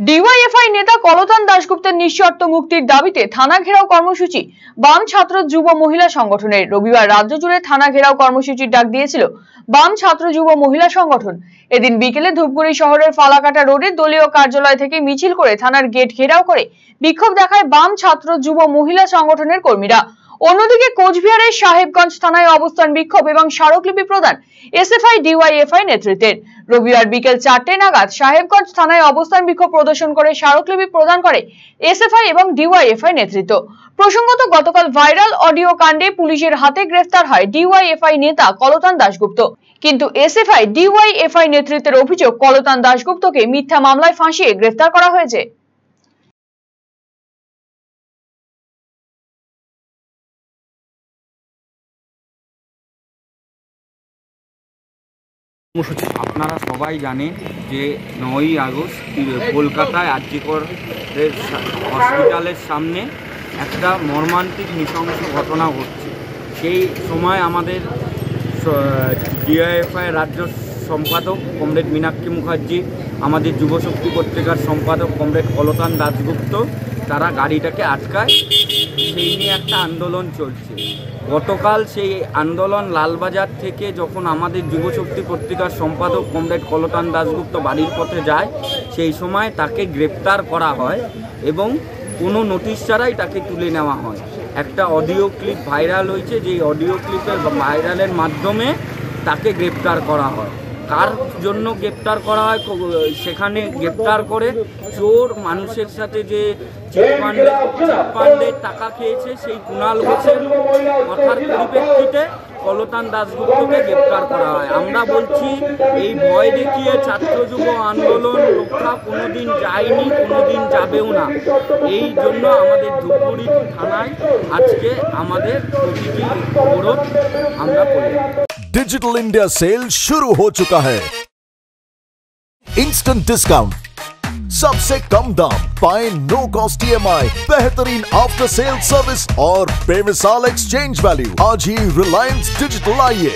DYFI নেতা কলতান দাশগুপ্তের নিঃশর্ত মুক্তির দাবিতে থানা ঘেরাও কর্মসূচি বাম ছাত্র যুব মহিলা সংগঠনের। রবিবার রাজ্য জুড়ে থানা ঘেরাও কর্মসূচির ডাক দিয়েছিল বাম ছাত্র যুব মহিলা সংগঠন। এদিন বিকেলে ধূপগুড়ি শহরের ফালাকাটা রোডে দলীয় কার্যালয় থেকে মিছিল করে থানার গেট ঘেরাও করে বিক্ষোভ দেখায় বাম ছাত্র যুব মহিলা সংগঠনের কর্মীরা। অন্যদিকে কোচবিহারের সাহেবগঞ্জ থানায় অবস্থান বিক্ষোভ এবং স্মারকলিপি প্রদান এসএফআই ডিওয়াইএফআই নেতৃত্বের। রবিবার বিকেল 4টে নাগাদ সাহেবগঞ্জ থানায় অবস্থান বিক্ষোভ প্রদর্শন করে স্মারকলিপি প্রদান করে এসএফআই এবং ডিওয়াইএফআই নেতৃত্ব। প্রসঙ্গত, গতকাল ভাইরাল অডিও কাণ্ডে পুলিশের হাতে গ্রেফতার হয় ডিওয়াইএফআই নেতা কলতান দাশগুপ্ত। কিন্তু এসএফআই ডিওয়াইএফআই নেতৃত্বের অভিযোগ, কলতান দাশগুপ্তকে মিথ্যা মামলায় ফাঁসিয়ে গ্রেফতার করা হয়েছে। আপনারা সবাই জানেন যে 9ই আগস্ট কলকাতায় আরজিকর হসপিটালের সামনে একটা মর্মান্তিক নৃশংস ঘটনা ঘটছে। সেই সময় আমাদের ডিওয়াইএফআই রাজ্য সম্পাদক কমরেড মীনাক্ষী মুখার্জি, আমাদের যুবশক্তি পত্রিকার সম্পাদক কমরেড কলতান দাশগুপ্ত, তারা গাড়িটাকে আটকায়। সেই নিয়ে একটা আন্দোলন চলছে। গতকাল সেই আন্দোলন লালবাজার থেকে যখন আমাদের যুবশক্তি পত্রিকার সম্পাদক কমরেড কলতান দাশগুপ্ত বাড়ির পথে যায়, সেই সময় তাকে গ্রেপ্তার করা হয় এবং কোনো নোটিশ ছাড়াই তাকে তুলে নেওয়া হয়। একটা অডিও ক্লিপ ভাইরাল হয়েছে, যেই অডিও ক্লিপের ভাইরালের মাধ্যমে তাকে গ্রেপ্তার করা হয়। কার জন্য গ্রেপ্তার করা হয়, সেখানে গ্রেপ্তার করে চোর মানুষের সাথে যে চিটফান্ডের টাকা খেয়েছে সেই কুণাল ঘোষের কথার পরিপ্রেক্ষিতে কলতান দাশগুপ্তকে গ্রেপ্তার করা হয়। আমরা বলছি, এই ভয় দেখিয়ে ছাত্র যুব আন্দোলন রক্ষা কোনোদিন যায়নি, কোনোদিন যাবেও না। এই জন্য আমাদের ধূপগুড়ি থানায় আজকে আমাদের প্রতিটি অবরোধ আমরা করি। डिजिटल इंडिया सेल शुरू हो चुका है। इंस्टेंट डिस्काउंट, सबसे कम दाम, पाए नो कॉस्ट EMI, बेहतरीन आफ्टर सेल सर्विस और बेमिसाल एक्सचेंज वैल्यू। आज ही रिलायंस डिजिटल आइए।